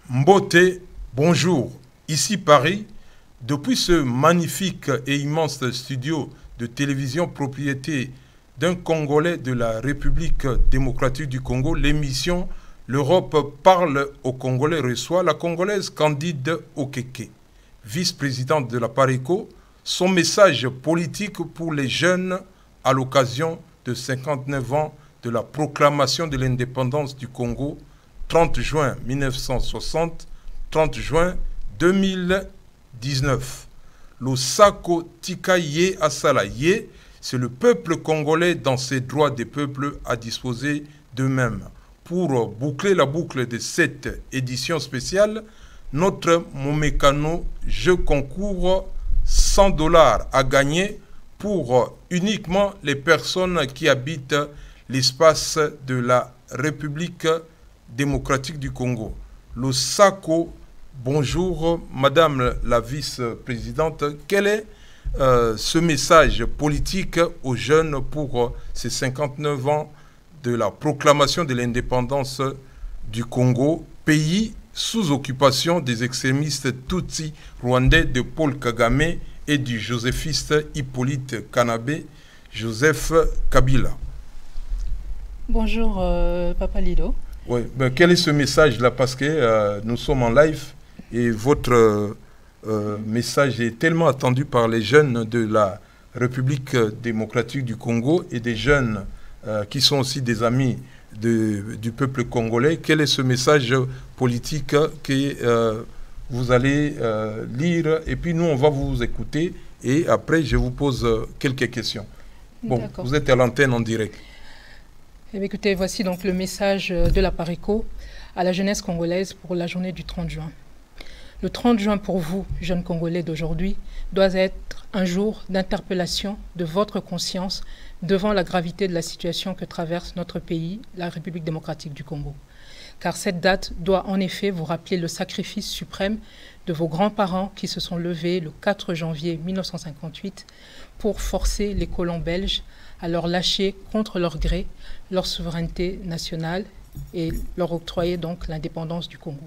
Mbote, bonjour. Ici Paris, depuis ce magnifique et immense studio de télévision propriété d'un Congolais de la République démocratique du Congo, l'émission L'Europe parle aux Congolais reçoit la Congolaise Candide Okeke, vice-présidente de la PARECO, son message politique pour les jeunes à l'occasion de 59 ans de la proclamation de l'indépendance du Congo, 30 juin 1960, 30 juin 2019. Le Sako Tika Ye Asala Ye, c'est le peuple congolais dans ses droits des peuples à disposer d'eux-mêmes. Pour boucler la boucle de cette édition spéciale, notre Momekano jeu concours $100 à gagner pour uniquement les personnes qui habitent l'espace de la République démocratique du Congo. Le Sako, bonjour, Madame la vice-présidente. Quel est ce message politique aux jeunes pour ces 59 ans de la proclamation de l'indépendance du Congo, pays sous occupation des extrémistes Tutsi rwandais de Paul Kagame et du joséphiste Hippolyte Kanabé, Joseph Kabila? Bonjour, Papa Lido. Oui, ben, quel est ce message-là? Parce que nous sommes en live et votre message est tellement attendu par les jeunes de la République démocratique du Congo et des jeunes qui sont aussi des amis du peuple congolais. Quel est ce message politique que vous allez lire? Et puis nous, on va vous écouter et après, je vous pose quelques questions. Bon, vous êtes à l'antenne en direct. Eh bien, écoutez, voici donc le message de la PARECO à la jeunesse congolaise pour la journée du 30 juin. Le 30 juin pour vous, jeunes Congolais d'aujourd'hui, doit être un jour d'interpellation de votre conscience devant la gravité de la situation que traverse notre pays, la République démocratique du Congo. Car cette date doit en effet vous rappeler le sacrifice suprême de vos grands-parents qui se sont levés le 4 janvier 1958 pour forcer les colons belges à leur lâcher contre leur gré leur souveraineté nationale et leur octroyer donc l'indépendance du Congo.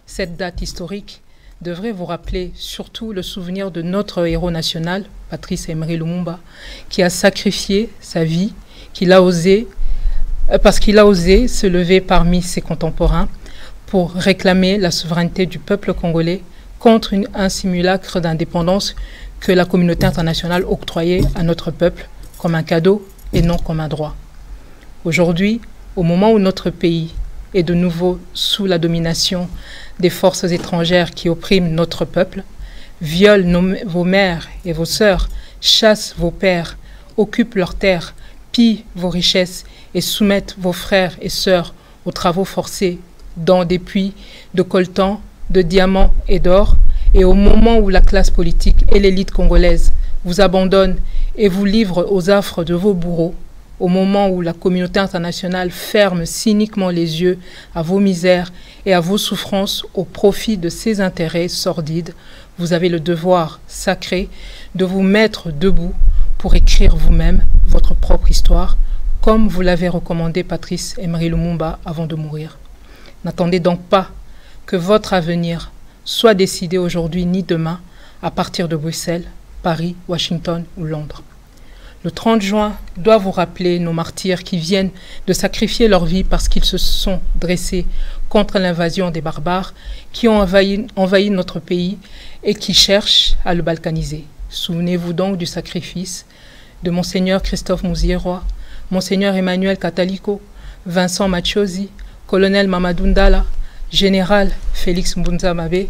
Cette date historique devrait vous rappeler surtout le souvenir de notre héros national, Patrice Emery Lumumba, qui a sacrifié sa vie, parce qu'il a osé se lever parmi ses contemporains pour réclamer la souveraineté du peuple congolais contre un simulacre d'indépendance que la communauté internationale octroyait à notre peuple comme un cadeau et non comme un droit. Aujourd'hui, au moment où notre pays est de nouveau sous la domination des forces étrangères qui oppriment notre peuple, violent vos mères et vos sœurs, chassent vos pères, occupent leurs terres, pillent vos richesses et soumettent vos frères et sœurs aux travaux forcés dans des puits de coltan, de diamants et d'or, et au moment où la classe politique et l'élite congolaise vous abandonnent et vous livrent aux affres de vos bourreaux, au moment où la communauté internationale ferme cyniquement les yeux à vos misères et à vos souffrances au profit de ses intérêts sordides, vous avez le devoir sacré de vous mettre debout pour écrire vous-même votre propre histoire, comme vous l'avez recommandé Patrice Emery Lumumba avant de mourir. N'attendez donc pas que votre avenir soit décidé aujourd'hui ni demain à partir de Bruxelles, Paris, Washington ou Londres. Le 30 juin doit vous rappeler nos martyrs qui viennent de sacrifier leur vie parce qu'ils se sont dressés contre l'invasion des barbares qui ont envahi notre pays et qui cherchent à le balkaniser. Souvenez-vous donc du sacrifice de Monseigneur Christophe Mouzieroy, Monseigneur Emmanuel Kataliko, Vincent Machosi, Colonel Mamadou Ndala, Général Félix Mbunza Mabe,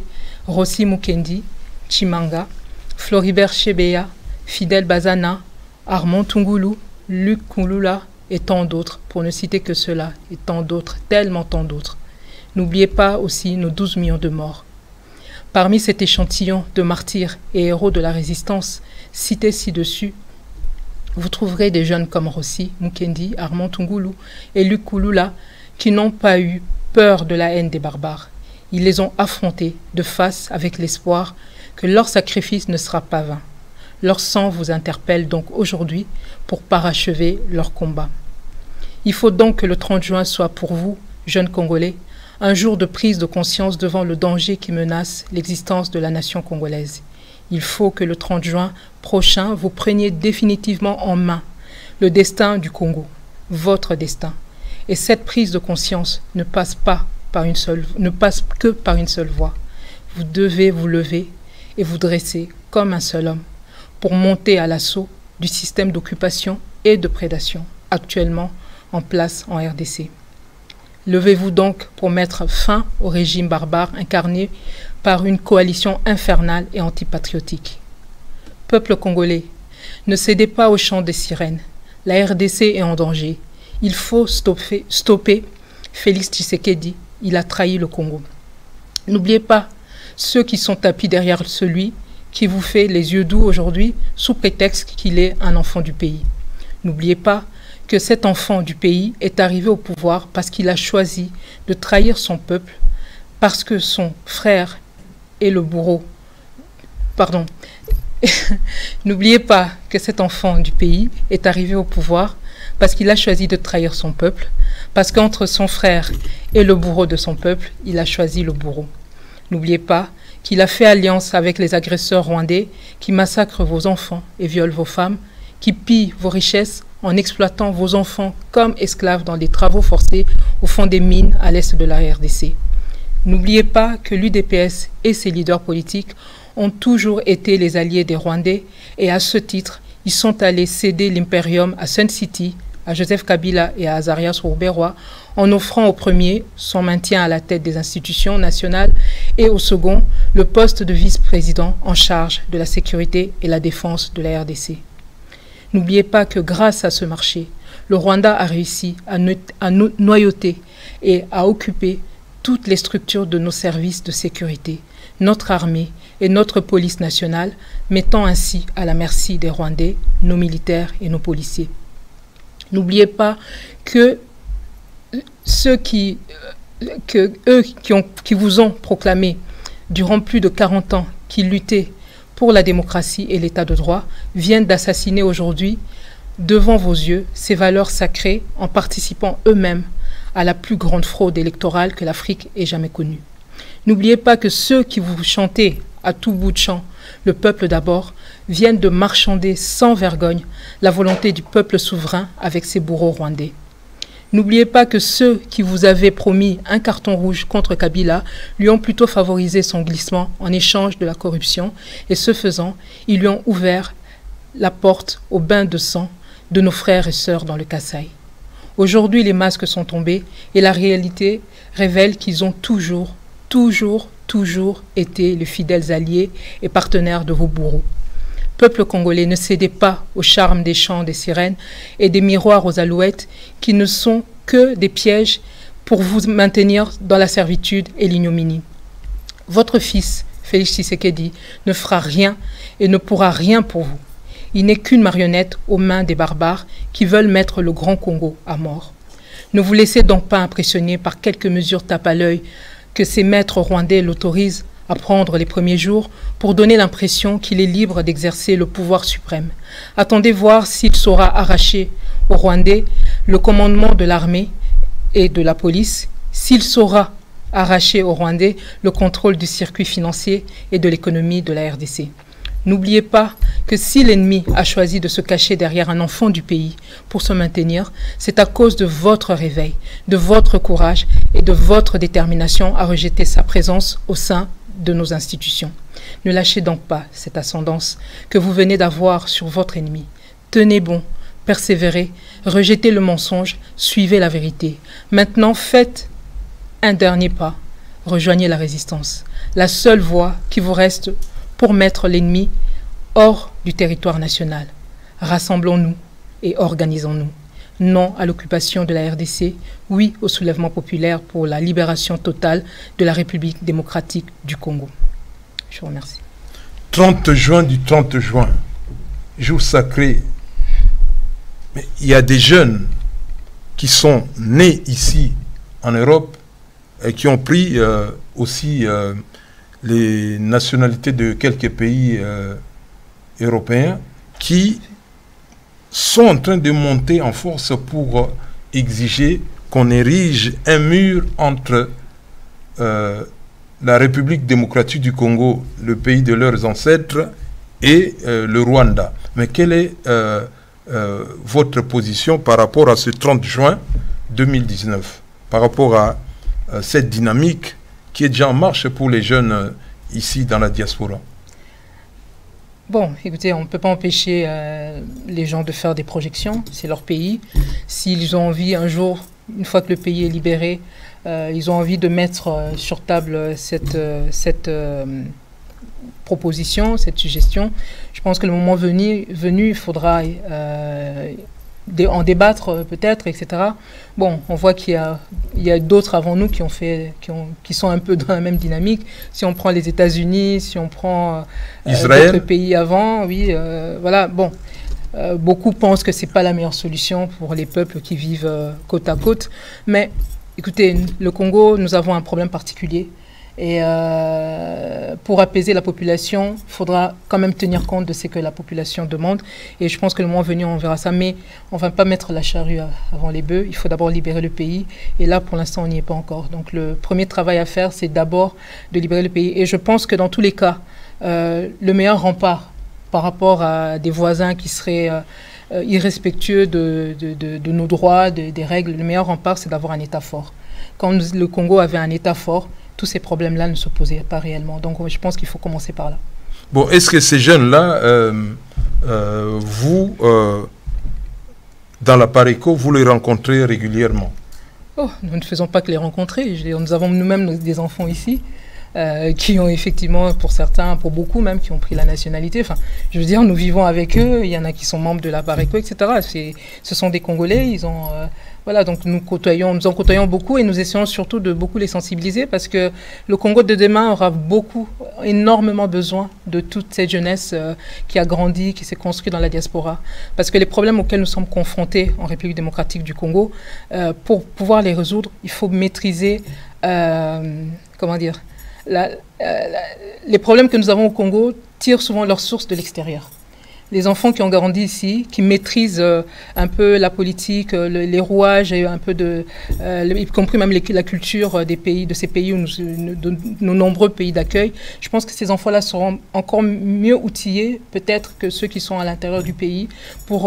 Rossi Mukendi, Chimanga, Floribert Chebeya, Fidel Bazana, Armand Tungulu, Luc Kulula et tant d'autres, pour ne citer que cela, et tant d'autres, tellement tant d'autres. N'oubliez pas aussi nos 12 millions de morts. Parmi cet échantillon de martyrs et héros de la résistance cités ci-dessus, vous trouverez des jeunes comme Rossi, Mukendi, Armand Tungulu et Luc Kulula qui n'ont pas eu peur de la haine des barbares. Ils les ont affrontés de face avec l'espoir que leur sacrifice ne sera pas vain. Leur sang vous interpelle donc aujourd'hui pour parachever leur combat. Il faut donc que le 30 juin soit pour vous, jeunes Congolais, un jour de prise de conscience devant le danger qui menace l'existence de la nation congolaise. Il faut que le 30 juin prochain, vous preniez définitivement en main le destin du Congo, votre destin. Et cette prise de conscience ne passe que par une seule voie. Vous devez vous lever et vous dresser comme un seul homme pour monter à l'assaut du système d'occupation et de prédation actuellement en place en RDC. Levez-vous donc pour mettre fin au régime barbare incarné par une coalition infernale et antipatriotique. Peuple congolais, ne cédez pas au chant des sirènes. La RDC est en danger. Il faut stopper Félix Tshisekedi. Il a trahi le Congo. N'oubliez pas ceux qui sont tapis derrière celui qui vous fait les yeux doux aujourd'hui sous prétexte qu'il est un enfant du pays. N'oubliez pas que cet enfant du pays est arrivé au pouvoir parce qu'il a choisi de trahir son peuple, parce que son frère est le bourreau. Pardon. N'oubliez pas que cet enfant du pays est arrivé au pouvoir parce qu'il a choisi de trahir son peuple, parce qu'entre son frère et le bourreau de son peuple, il a choisi le bourreau. N'oubliez pas qu'il a fait alliance avec les agresseurs rwandais qui massacrent vos enfants et violent vos femmes, qui pillent vos richesses en exploitant vos enfants comme esclaves dans des travaux forcés au fond des mines à l'est de la RDC. N'oubliez pas que l'UDPS et ses leaders politiques ont toujours été les alliés des Rwandais et à ce titre, ils sont allés céder l'impérium à Sun City, à Joseph Kabila et à Azarias Ruberwa en offrant au premier son maintien à la tête des institutions nationales et au second le poste de vice-président en charge de la sécurité et la défense de la RDC. N'oubliez pas que grâce à ce marché, le Rwanda a réussi à noyauter et à occuper toutes les structures de nos services de sécurité, notre armée et notre police nationale, mettant ainsi à la merci des Rwandais, nos militaires et nos policiers. N'oubliez pas que eux qui vous ont proclamé durant plus de 40 ans qu'ils luttaient pour la démocratie et l'état de droit viennent d'assassiner aujourd'hui, devant vos yeux, ces valeurs sacrées en participant eux-mêmes à la plus grande fraude électorale que l'Afrique ait jamais connue. N'oubliez pas que ceux qui vous chantez à tout bout de champ, le peuple d'abord, viennent de marchander sans vergogne la volonté du peuple souverain avec ses bourreaux rwandais. N'oubliez pas que ceux qui vous avaient promis un carton rouge contre Kabila lui ont plutôt favorisé son glissement en échange de la corruption et ce faisant, ils lui ont ouvert la porte au bain de sang de nos frères et sœurs dans le Kasaï. Aujourd'hui, les masques sont tombés et la réalité révèle qu'ils ont toujours été les fidèles alliés et partenaires de vos bourreaux. Peuple congolais, ne cédez pas au charme des chants des sirènes et des miroirs aux alouettes qui ne sont que des pièges pour vous maintenir dans la servitude et l'ignominie. Votre fils, Félix Tshisekedi, ne fera rien et ne pourra rien pour vous. Il n'est qu'une marionnette aux mains des barbares qui veulent mettre le grand Congo à mort. Ne vous laissez donc pas impressionner par quelques mesures tape à l'œil que ces maîtres rwandais l'autorisent à prendre les premiers jours pour donner l'impression qu'il est libre d'exercer le pouvoir suprême. Attendez voir s'il saura arracher aux Rwandais le commandement de l'armée et de la police, s'il saura arracher aux Rwandais le contrôle du circuit financier et de l'économie de la RDC. N'oubliez pas que si l'ennemi a choisi de se cacher derrière un enfant du pays pour se maintenir, c'est à cause de votre réveil, de votre courage et de votre détermination à rejeter sa présence au sein de nos institutions. Ne lâchez donc pas cette ascendance que vous venez d'avoir sur votre ennemi. Tenez bon, persévérez, rejetez le mensonge, suivez la vérité. Maintenant, faites un dernier pas, rejoignez la résistance. La seule voie qui vous reste pour mettre l'ennemi hors du territoire national. Rassemblons-nous et organisons-nous. Non à l'occupation de la RDC, oui au soulèvement populaire pour la libération totale de la République démocratique du Congo. Je vous remercie. 30 juin du 30 juin, jour sacré. Mais il y a des jeunes qui sont nés ici en Europe et qui ont pris aussi les nationalités de quelques pays européens qui sont en train de monter en force pour exiger qu'on érige un mur entre la République démocratique du Congo, le pays de leurs ancêtres, et le Rwanda. Mais quelle est votre position par rapport à ce 30 juin 2019, par rapport à cette dynamique qui est déjà en marche pour les jeunes ici dans la diaspora? Bon, écoutez, on ne peut pas empêcher les gens de faire des projections, c'est leur pays. S'ils ont envie un jour, une fois que le pays est libéré, ils ont envie de mettre sur table cette proposition, cette suggestion. Je pense que le moment venu il faudra en débattre peut-être, etc. Bon, on voit qu'il y a d'autres avant nous qui sont un peu dans la même dynamique. Si on prend les États-Unis, si on prend d'autres pays avant, oui, voilà, bon. Beaucoup pensent que ce n'est pas la meilleure solution pour les peuples qui vivent côte à côte. Mais écoutez, le Congo, nous avons un problème particulier. Et pour apaiser la population, il faudra quand même tenir compte de ce que la population demande. Et je pense que le moment venu, on verra ça. Mais on ne va pas mettre la charrue avant les bœufs. Il faut d'abord libérer le pays. Et là, pour l'instant, on n'y est pas encore. Donc le premier travail à faire, c'est d'abord de libérer le pays. Et je pense que dans tous les cas, le meilleur rempart par rapport à des voisins qui seraient irrespectueux de nos droits, des règles, le meilleur rempart, c'est d'avoir un État fort. Quand le Congo avait un État fort, tous ces problèmes-là ne se posaient pas réellement. Donc je pense qu'il faut commencer par là. Bon, est-ce que ces jeunes-là, vous, dans la Pareco, vous les rencontrez régulièrement? Oh, nous ne faisons pas que les rencontrer. Nous avons nous-mêmes des enfants ici. Qui ont effectivement, pour certains, pour beaucoup même, qui ont pris la nationalité. Enfin, je veux dire, nous vivons avec eux, il y en a qui sont membres de la Pareco, etc. Ce sont des Congolais, ils ont... voilà, donc nous en côtoyons beaucoup et nous essayons surtout de beaucoup les sensibiliser parce que le Congo de demain aura énormément besoin de toute cette jeunesse qui a grandi, qui s'est construite dans la diaspora. Parce que les problèmes auxquels nous sommes confrontés en République démocratique du Congo, pour pouvoir les résoudre, il faut maîtriser, comment dire, les problèmes que nous avons au Congo tirent souvent leur source de l'extérieur. Les enfants qui ont grandi ici, qui maîtrisent un peu la politique, les rouages et un peu y compris même la culture des pays, de ces pays, de nos nombreux pays d'accueil, je pense que ces enfants-là seront encore mieux outillés peut-être que ceux qui sont à l'intérieur du pays pour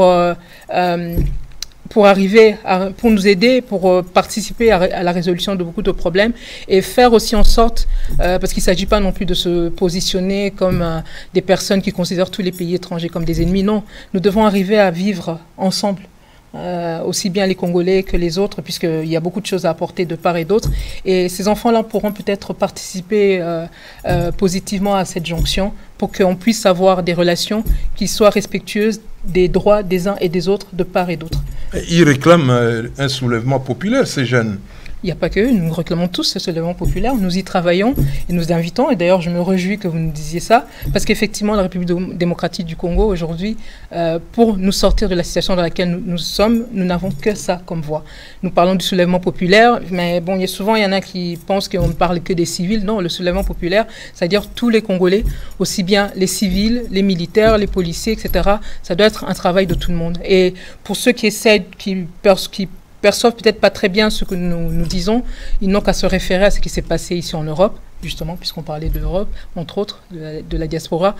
nous aider, pour participer à la résolution de beaucoup de problèmes et faire aussi en sorte, parce qu'il ne s'agit pas non plus de se positionner comme des personnes qui considèrent tous les pays étrangers comme des ennemis. Non, nous devons arriver à vivre ensemble, aussi bien les Congolais que les autres, puisqu'il y a beaucoup de choses à apporter de part et d'autre. Et ces enfants-là pourront peut-être participer positivement à cette jonction pour qu'on puisse avoir des relations qui soient respectueuses des droits des uns et des autres de part et d'autre. Ils réclament un soulèvement populaire, ces jeunes. Il n'y a pas que eux, nous réclamons tous ce soulèvement populaire, nous y travaillons et nous invitons, et d'ailleurs je me réjouis que vous nous disiez ça, parce qu'effectivement la République démocratique du Congo aujourd'hui, pour nous sortir de la situation dans laquelle nous sommes, nous n'avons que ça comme voie. Nous parlons du soulèvement populaire, mais bon, il y en a qui pensent qu'on ne parle que des civils. Non, le soulèvement populaire, c'est-à-dire tous les Congolais, aussi bien les civils, les militaires, les policiers, etc., ça doit être un travail de tout le monde. Et pour ceux qui essaient, qui perçoivent peut-être pas très bien ce que nous disons, ils n'ont qu'à se référer à ce qui s'est passé ici en Europe, justement, puisqu'on parlait de l'Europe, entre autres, de la diaspora.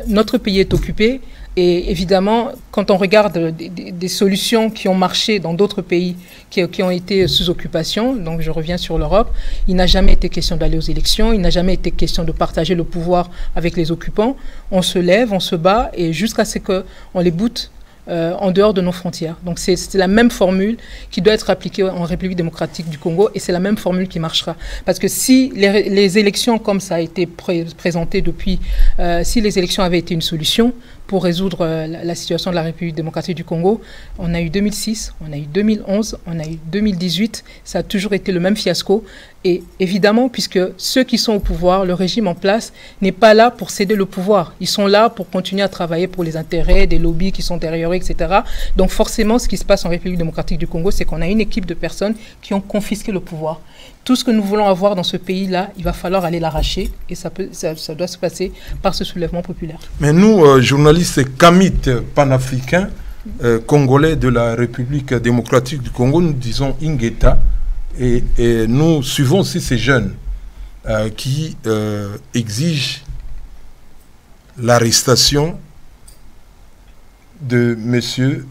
Notre pays est occupé, et évidemment, quand on regarde des solutions qui ont marché dans d'autres pays qui ont été sous occupation, donc je reviens sur l'Europe, il n'a jamais été question d'aller aux élections, il n'a jamais été question de partager le pouvoir avec les occupants. On se lève, on se bat, et jusqu'à ce qu'on les boute en dehors de nos frontières. Donc c'est la même formule qui doit être appliquée en République démocratique du Congo, et c'est la même formule qui marchera. Parce que si les élections, comme ça a été présenté depuis, si les élections avaient été une solution pour résoudre la situation de la République démocratique du Congo, on a eu 2006, on a eu 2011, on a eu 2018, ça a toujours été le même fiasco. Et évidemment, puisque ceux qui sont au pouvoir, le régime en place, n'est pas là pour céder le pouvoir. Ils sont là pour continuer à travailler pour les intérêts des lobbies qui sont derrière eux, etc. Donc forcément, ce qui se passe en République démocratique du Congo, c'est qu'on a une équipe de personnes qui ont confisqué le pouvoir. Tout ce que nous voulons avoir dans ce pays-là, il va falloir aller l'arracher, et ça doit se passer par ce soulèvement populaire. Mais nous, journalistes kamites panafricains, congolais de la République démocratique du Congo, nous disons Ingeta, et nous suivons aussi ces jeunes. qui exige l'arrestation de monsieur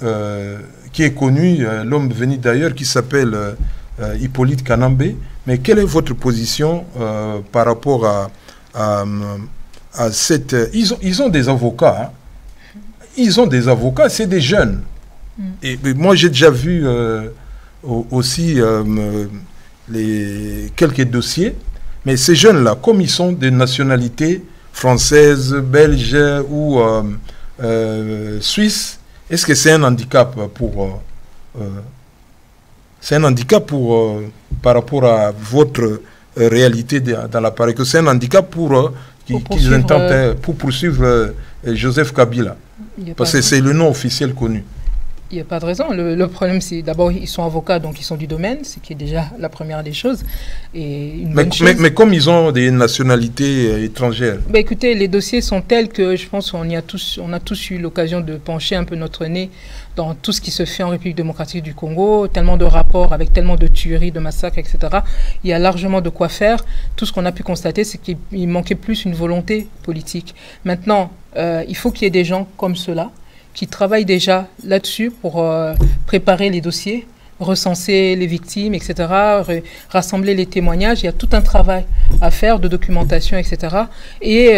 qui est connu, l'homme venu d'ailleurs, qui s'appelle Hippolyte Kanambe. Mais quelle est votre position par rapport à cette... Ils ont des avocats. Hein. Ils ont des avocats, c'est des jeunes. Et moi, j'ai déjà vu aussi quelques dossiers. Mais ces jeunes-là, comme ils sont de nationalité française, belge ou suisse, est-ce que c'est un handicap pour... c'est un handicap par rapport à votre réalité dans l'appareil, que c'est un handicap pour poursuivre Joseph Kabila. Parce que c'est le nom officiel connu. Il n'y a pas de raison. Le problème, c'est d'abord, ils sont avocats, donc ils sont du domaine, ce qui est déjà la première des choses. Et mais comme ils ont des nationalités étrangères. Bah, écoutez, les dossiers sont tels que je pense qu'on a tous eu l'occasion de pencher un peu notre nez dans tout ce qui se fait en République démocratique du Congo, tellement de rapports avec tellement de tueries, de massacres, etc. Il y a largement de quoi faire. Tout ce qu'on a pu constater, c'est qu'il manquait plus une volonté politique. Maintenant, il faut qu'il y ait des gens comme ceux-là qui travaillent déjà là-dessus pour préparer les dossiers, recenser les victimes, etc., rassembler les témoignages. Il y a tout un travail à faire de documentation, etc. Et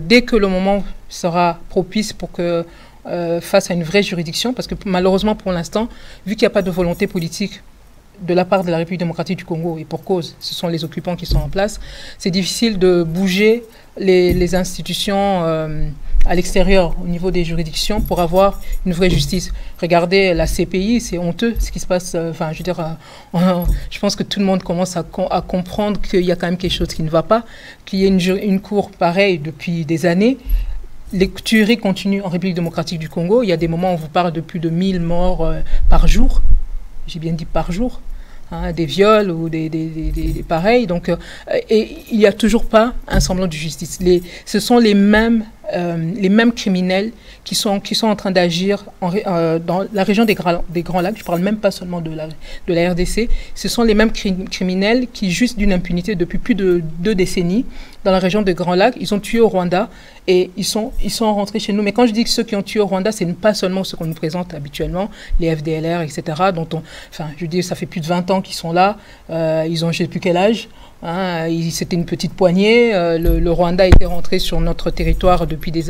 dès que le moment sera propice pour que face à une vraie juridiction, parce que malheureusement pour l'instant, vu qu'il n'y a pas de volonté politique de la part de la République démocratique du Congo, et pour cause, ce sont les occupants qui sont en place, c'est difficile de bouger les institutions à l'extérieur, au niveau des juridictions, pour avoir une vraie justice. Regardez la CPI, c'est honteux ce qui se passe. Enfin, je veux dire, je pense que tout le monde commence à comprendre qu'il y a quand même quelque chose qui ne va pas, qu'il y ait une cour pareille depuis des années. Les tueries continuent en République démocratique du Congo. Il y a des moments où on vous parle de plus de 1000 morts par jour. J'ai bien dit par jour. Hein, des viols ou des pareils. Donc, et il n'y a toujours pas un semblant de justice. Ce sont les mêmes criminels qui sont en train d'agir dans la région des Grands Lacs. Je ne parle même pas seulement de la RDC. Ce sont les mêmes criminels qui, juste d'une impunité depuis plus de 2 décennies, dans la région des Grands Lacs, ils ont tué au Rwanda et ils sont rentrés chez nous. Mais quand je dis que ceux qui ont tué au Rwanda, ce n'est pas seulement ceux qu'on nous présente habituellement, les FDLR, etc., je dis, ça fait plus de 20 ans qu'ils sont là. Ils ont, je ne sais plus quel âge. Hein, c'était une petite poignée. Le Rwanda était rentré sur notre territoire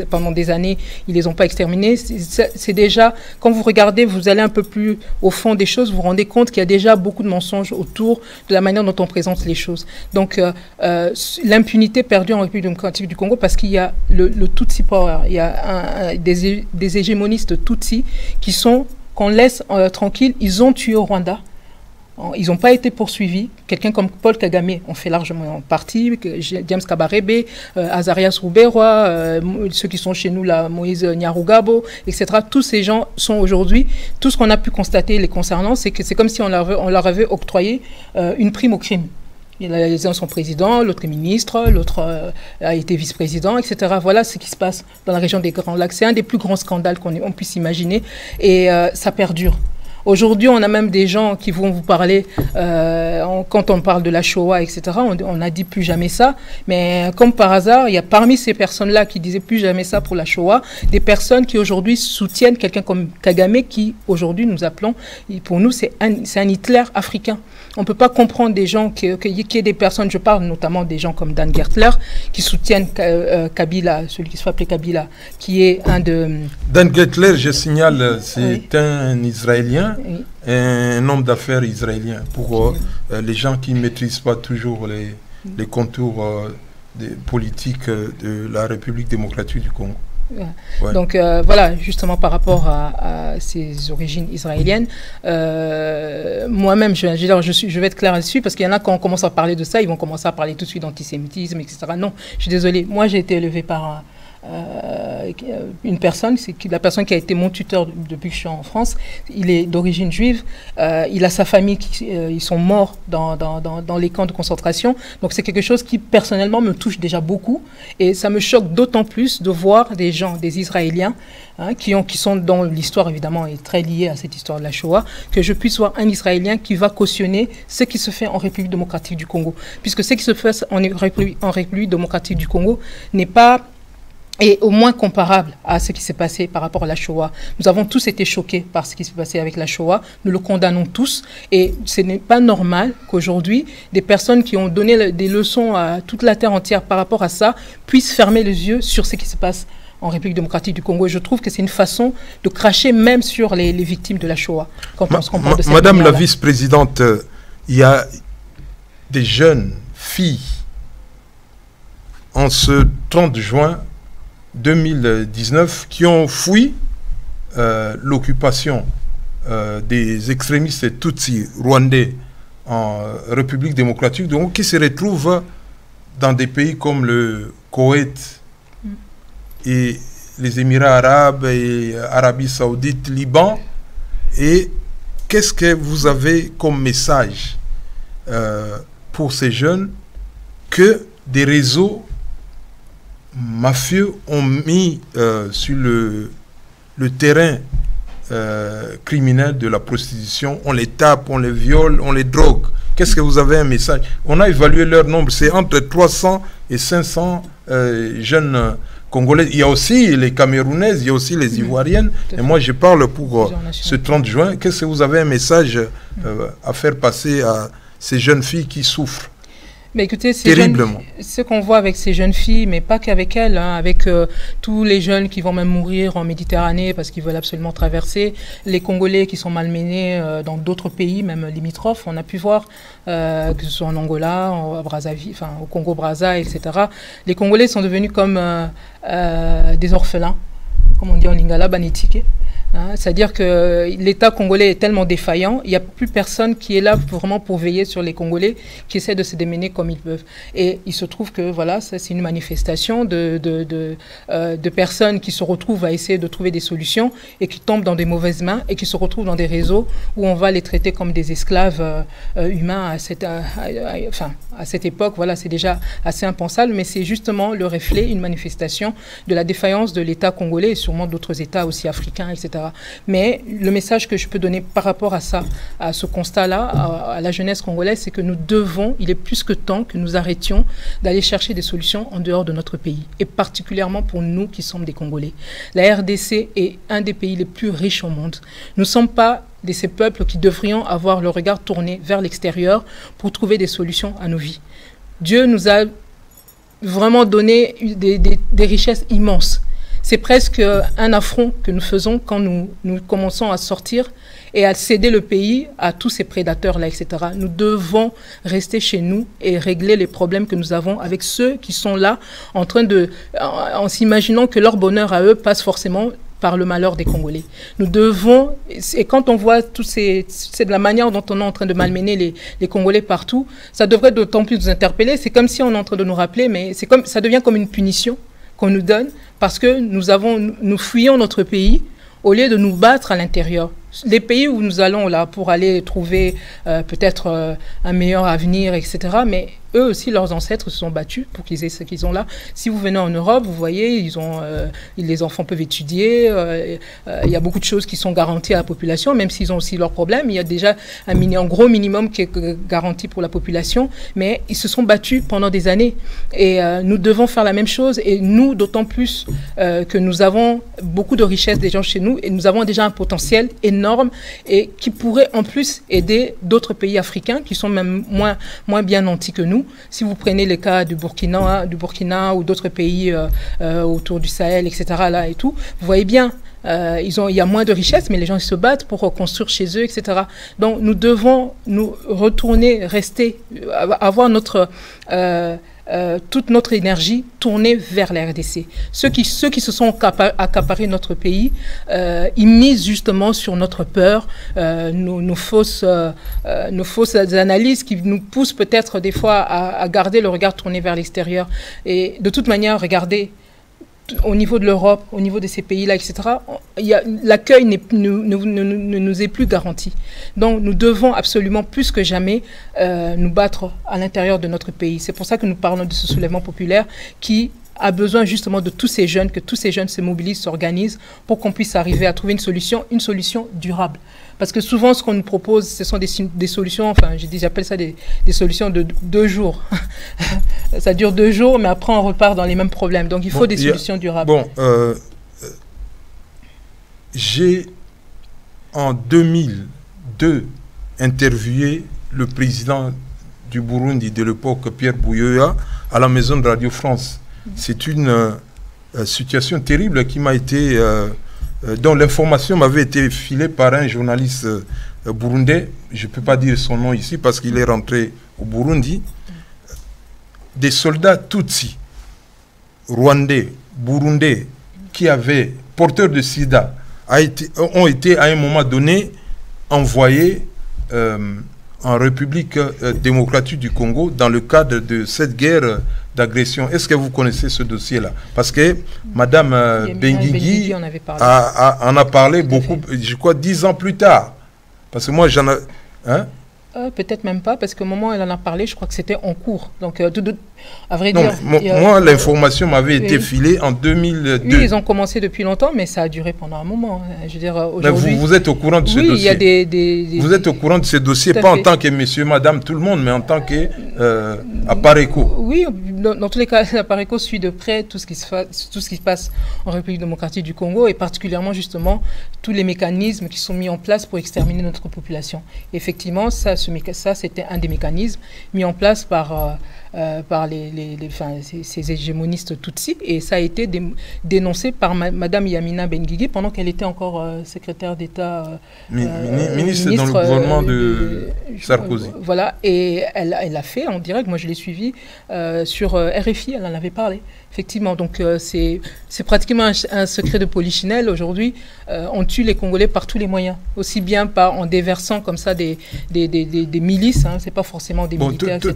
pendant des années. Ils les ont pas exterminés. C'est déjà, quand vous regardez, vous allez un peu plus au fond des choses, vous vous rendez compte qu'il y a déjà beaucoup de mensonges autour de la manière dont on présente les choses. Donc, l'impunité perdue en République démocratique du Congo parce qu'il y a le Tutsi Power. Il y a des hégémonistes Tutsi qu'on laisse tranquille. Ils ont tué au Rwanda. Ils n'ont pas été poursuivis. Quelqu'un comme Paul Kagame en fait largement partie, James Kabarebe, Azarias Ruberwa, ceux qui sont chez nous là, Moïse Nyarugabo, etc. Tous ces gens sont aujourd'hui, tout ce qu'on a pu constater les concernant, c'est que c'est comme si on leur avait octroyé une prime au crime. Les uns sont présidents, l'autre est ministre, l'autre a été vice-président, etc. Voilà ce qui se passe dans la région des Grands Lacs. C'est un des plus grands scandales qu'on puisse imaginer et ça perdure. Aujourd'hui, on a même des gens qui vont vous parler, quand on parle de la Shoah, etc., on a dit plus jamais ça. Mais comme par hasard, il y a parmi ces personnes-là qui disaient plus jamais ça pour la Shoah, des personnes qui aujourd'hui soutiennent quelqu'un comme Kagame, qui aujourd'hui nous appelons, pour nous, c'est un Hitler africain. On ne peut pas comprendre des gens, qu'il y ait des personnes, je parle notamment des gens comme Dan Gertler, qui soutiennent Kabila, celui qui se fait appeler Kabila, qui est un de... Dan Gertler, je signale, c'est un Israélien, un homme d'affaires israélien. Pour les gens qui ne maîtrisent pas toujours les contours des politiques de la République démocratique du Congo. Ouais. Donc voilà, justement par rapport à ses origines israéliennes, moi-même, je vais être clair là-dessus, parce qu'il y en a quand on commence à parler de ça, ils vont commencer à parler tout de suite d'antisémitisme, etc. Non, je suis désolée, moi j'ai été élevée par une personne, la personne qui a été mon tuteur depuis que je suis en France. Il est d'origine juive. Il a sa famille, ils sont morts dans les camps de concentration. Donc c'est quelque chose qui personnellement me touche déjà beaucoup. Et ça me choque d'autant plus de voir des gens, des Israéliens, qui sont dans l'histoire évidemment est très liée à cette histoire de la Shoah, que je puisse voir un Israélien qui va cautionner ce qui se fait en République démocratique du Congo. Puisque ce qui se fait en République démocratique du Congo n'est pas et au moins comparable à ce qui s'est passé par rapport à la Shoah. Nous avons tous été choqués par ce qui s'est passé avec la Shoah. Nous le condamnons tous. Et ce n'est pas normal qu'aujourd'hui, des personnes qui ont donné des leçons à toute la terre entière par rapport à ça puissent fermer les yeux sur ce qui se passe en République démocratique du Congo. Et je trouve que c'est une façon de cracher même sur les victimes de la Shoah. Quand on se comprend de cette Madame la vice-présidente, il y a des jeunes filles en ce 30 juin 2019 qui ont fui l'occupation des extrémistes Tutsis rwandais en République démocratique, donc qui se retrouvent dans des pays comme le Koweït et les Émirats arabes et Arabie saoudite, Liban. Et qu'est-ce que vous avez comme message pour ces jeunes que des réseaux mafieux ont mis sur le terrain criminel de la prostitution? On les tape, on les viole, on les drogue. Qu'est-ce que vous avez un message? On a évalué leur nombre, c'est entre 300 et 500 jeunes Congolais. Il y a aussi les Camerounaises, il y a aussi les Ivoiriennes. Et moi, je parle pour ce 30 juin. Qu'est-ce que vous avez un message à faire passer à ces jeunes filles qui souffrent? Mais écoutez, terriblement. Ce qu'on voit avec ces jeunes filles, mais pas qu'avec elles, avec tous les jeunes qui vont même mourir en Méditerranée parce qu'ils veulent absolument traverser, les Congolais qui sont malmenés dans d'autres pays, même limitrophes. On a pu voir, que ce soit en Angola, à Brazzaville, enfin, au Congo-Brazza, etc. Les Congolais sont devenus comme des orphelins, comme on dit en lingala, banitike. C'est-à-dire que l'État congolais est tellement défaillant, il n'y a plus personne qui est là vraiment pour veiller sur les Congolais qui essaient de se démener comme ils peuvent. Et il se trouve que voilà, ça c'est une manifestation de personnes qui se retrouvent à essayer de trouver des solutions et qui tombent dans des mauvaises mains et qui se retrouvent dans des réseaux où on va les traiter comme des esclaves humains à cette époque. Voilà, c'est déjà assez impensable, mais c'est justement le reflet, une manifestation de la défaillance de l'État congolais et sûrement d'autres États aussi africains, etc. Mais le message que je peux donner par rapport à ça, à ce constat-là, à la jeunesse congolaise, c'est que nous devons, il est plus que temps que nous arrêtions d'aller chercher des solutions en dehors de notre pays, et particulièrement pour nous qui sommes des Congolais. La RDC est un des pays les plus riches au monde. Nous ne sommes pas de ces peuples qui devrions avoir le regard tourné vers l'extérieur pour trouver des solutions à nos vies. Dieu nous a vraiment donné des richesses immenses. C'est presque un affront que nous faisons quand nous commençons à sortir et à céder le pays à tous ces prédateurs-là, etc. Nous devons rester chez nous et régler les problèmes que nous avons avec ceux qui sont là en s'imaginant que leur bonheur à eux passe forcément par le malheur des Congolais. Nous devons, et quand on voit c'est de la manière dont on est en train de malmener les Congolais partout, ça devrait d'autant plus nous interpeller. C'est comme si on est en train de nous rappeler, mais ça devient comme une punition qu'on nous donne parce que nous fuyons notre pays au lieu de nous battre à l'intérieur. Les pays où nous allons là pour aller trouver peut-être un meilleur avenir, etc. Mais eux aussi, leurs ancêtres se sont battus pour qu'ils aient ce qu'ils ont là. Si vous venez en Europe, vous voyez, les enfants peuvent étudier. Il y a beaucoup de choses qui sont garanties à la population, même s'ils ont aussi leurs problèmes. Il y a déjà un gros minimum qui est garanti pour la population, mais ils se sont battus pendant des années. Et nous devons faire la même chose. Et nous, d'autant plus que nous avons beaucoup de richesses des gens chez nous et nous avons déjà un potentiel énorme et qui pourrait en plus aider d'autres pays africains qui sont même moins bien nantis que nous. Si vous prenez le cas du Burkina ou d'autres pays autour du Sahel, etc., là et tout, vous voyez bien, il y a moins de richesses, mais les gens se battent pour reconstruire chez eux, etc. Donc nous devons nous retourner, rester, avoir toute notre énergie tournée vers la RDC. Ceux qui se sont accaparés notre pays, ils misent justement sur notre peur, nos fausses analyses qui nous poussent peut-être des fois à garder le regard tourné vers l'extérieur. Et de toute manière, regardez, au niveau de l'Europe, au niveau de ces pays-là, etc., l'accueil ne nous est plus garanti. Donc nous devons absolument plus que jamais nous battre à l'intérieur de notre pays. C'est pour ça que nous parlons de ce soulèvement populaire qui a besoin justement de tous ces jeunes, que tous ces jeunes se mobilisent, s'organisent pour qu'on puisse arriver à trouver une solution durable. Parce que souvent, ce qu'on nous propose, ce sont des solutions, enfin, j'appelle ça des solutions de 2 jours. Ça dure 2 jours, mais après, on repart dans les mêmes problèmes. Donc, il faut des solutions durables. Bon, j'ai, en 2002, interviewé le président du Burundi de l'époque, Pierre Buyoya, à la maison de Radio France. C'est une situation terrible qui m'a été... dont l'information m'avait été filée par un journaliste burundais, je ne peux pas dire son nom ici parce qu'il est rentré au Burundi, des soldats Tutsi, rwandais, burundais, qui avaient, porteurs de sida, ont été à un moment donné envoyés en République démocratique du Congo dans le cadre de cette guerre d'agression. Est-ce que vous connaissez ce dossier-là? Parce que Mme Benguigui en a parlé beaucoup, je crois, 10 ans plus tard. Parce que moi, j'en ai... Hein? Peut-être même pas, parce qu'au moment où elle en a parlé, je crois que c'était en cours. Donc, à vrai dire... Moi, l'information m'avait été filée en 2002. Oui, ils ont commencé depuis longtemps, mais ça a duré pendant un moment. Je veux dire, aujourd'hui... Vous êtes au courant de ce dossier? Oui, il y a des... Vous êtes au courant de ce dossier, pas en tant que monsieur, madame, tout le monde, mais en tant que Apareco. Oui, dans tous les cas, Apareco suit de près tout ce qui se passe en République démocratique du Congo, et particulièrement, justement, tous les mécanismes qui sont mis en place pour exterminer notre population. Effectivement, ça c'était un des mécanismes mis en place par ces hégémonistes Tutsis, et ça a été dénoncé par Mme Yamina Benguigui pendant qu'elle était encore secrétaire d'État, ministre dans le gouvernement de Sarkozy. Voilà, et elle a fait en direct, moi je l'ai suivi sur RFI, elle en avait parlé. Effectivement, donc c'est pratiquement un secret de polichinelle. Aujourd'hui, on tue les Congolais par tous les moyens, aussi bien en déversant comme ça des milices, hein, c'est pas forcément des militaires, etc.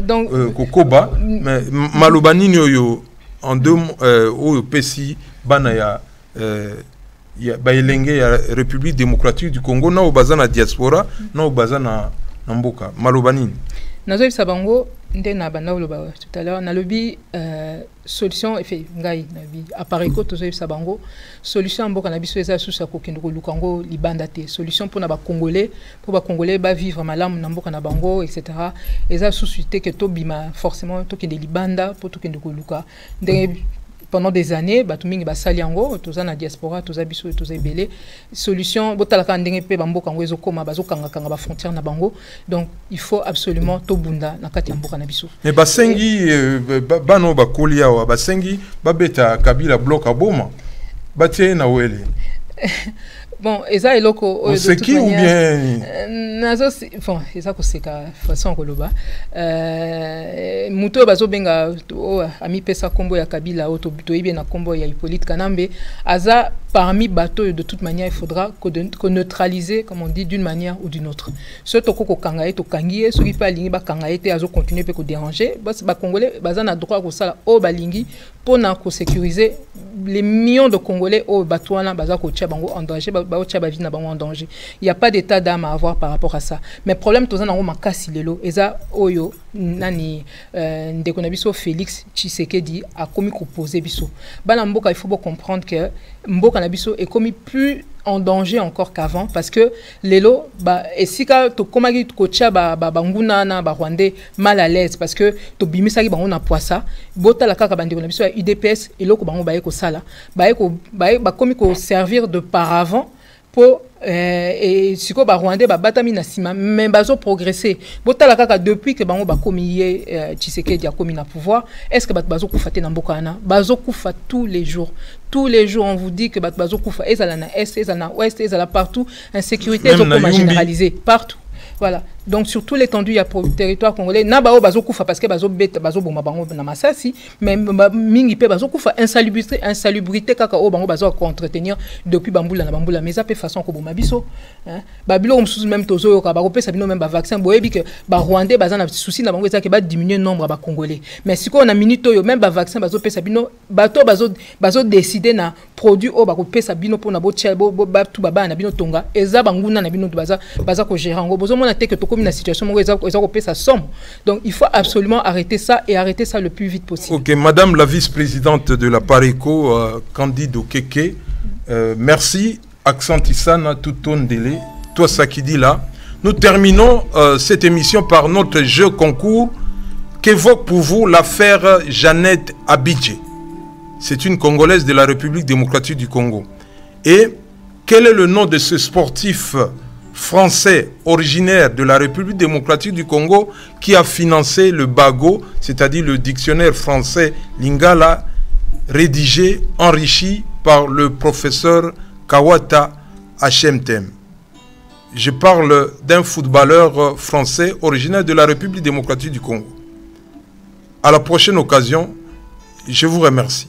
Donc, Kokoba, mais Malobani Nyoyo, en 2 mots, Pessi, Banaya, Bailenge, République démocratique du Congo, na obazana diaspora, na obazana Namboka, Malobani. Nazo Sabango, ndena banauloba tout à l'heure, na lobi solution effet ngai nabi Apareco tozo Sabango, solution mboka na biso eza susa ko kendo lukango libanda te, solution pour na ba congolais ba vivre malamu na mboka na bango, etc. eza suscité que to bima forcément to kende libanda pour to kendo luka pendant des années, batumingi basali yango, toza na diaspora, toza biso, toza ebele. Solution, botalaka ndenge pe bamboka ngo ezokoma bazokanga kanga ba frontière na bango. Donc il faut absolument tobunda na kati ya mboka na biso. Mais basengi bano bakolia wa basengi babeta Kabila bloc aboma. Batie na wele. Bon, eza eloko de toute manière, ou bien nazo bon, eza ko seka façon koloba muto bazo benga ami pesa kombo ya Kabila auto buto ibe na kombo ya Hippolyte Kanambe aza parmi bateaux. De toute manière, il faudra qu'on neutraliser, comme on dit, d'une manière ou d'une autre. Ce toko ko kangaye to kangiye, ce qui pas lingi ba kangaye te azo continuer pe ko déranger, ba Congolais bazan a droit ko sala o balingi pour na ko sécuriser les millions de Congolais au batouana baza ko tia bango en danger, ba tia ba vie na bango en danger. Il y a pas d'état d'âme à avoir par rapport à ça. Mais problème tozan na makasi lelo eza oyo nani ndeko na biso Félix Tshisekedi a commis ko poser biso. Bana mboka il faut bien comprendre que mboka na biso est commis plus en danger encore qu'avant parce que lelo ba esika to komaki ko tia ba nguna na ba rwandais mal à l'aise parce que to bimisaki bango na poisa bota la kaka bandeko na biso ya UDPS eloko bango ba ko sala ba commis ko servir de paravent pour et siko ba rwandais ba batami na sima mais bazo progresser botala kaka depuis que bango ba komi Tshisekedi a komi na pouvoir. Est-ce que bazo kufa te na mboka na bazo kufa tous les jours on vous dit que bazo kufa ezala na est ezala na ouest ezala partout, insécurité zo koma généralisée partout. Voilà, Donc sur tout l'étendue il y a territoire congolais na bao bazokufa parce que bazobeta bazoboma bango na masasi mais mingi pe bazokufa insalubrité kaka o bango bazo entretenir depuis bambula na bambula mais ça peut façon ko boma biso hein babilo comme même tozo ka ba kopesa bino même ba vaccin boyebi que ba rwandais baza na souci na bango ezaki ba diminuer nombre ba congolais mais siko na minute yo même ba vaccin bazopesa bino bato bazo décider na produit o ba kopesa bino pona bo tia bo tout baba na bino tonga eza banguna na bino baza ko gérer ngo bozo mona te que comme la situation sa somme. Donc il faut absolument arrêter ça et arrêter ça le plus vite possible. Ok, Madame la vice-présidente de la Pareco, Candide Okeke, merci. Accent Tissana, tout ton délai, toi ça qui dit là. Nous terminons cette émission par notre jeu concours qu'évoque pour vous l'affaire Jeannette Abidje. C'est une Congolaise de la République démocratique du Congo. Et quel est le nom de ce sportif français originaire de la République démocratique du Congo qui a financé le BAGO, c'est-à-dire le dictionnaire français Lingala, rédigé, enrichi par le professeur Kawata Hachemtem. Je parle d'un footballeur français originaire de la République démocratique du Congo. À la prochaine occasion, je vous remercie.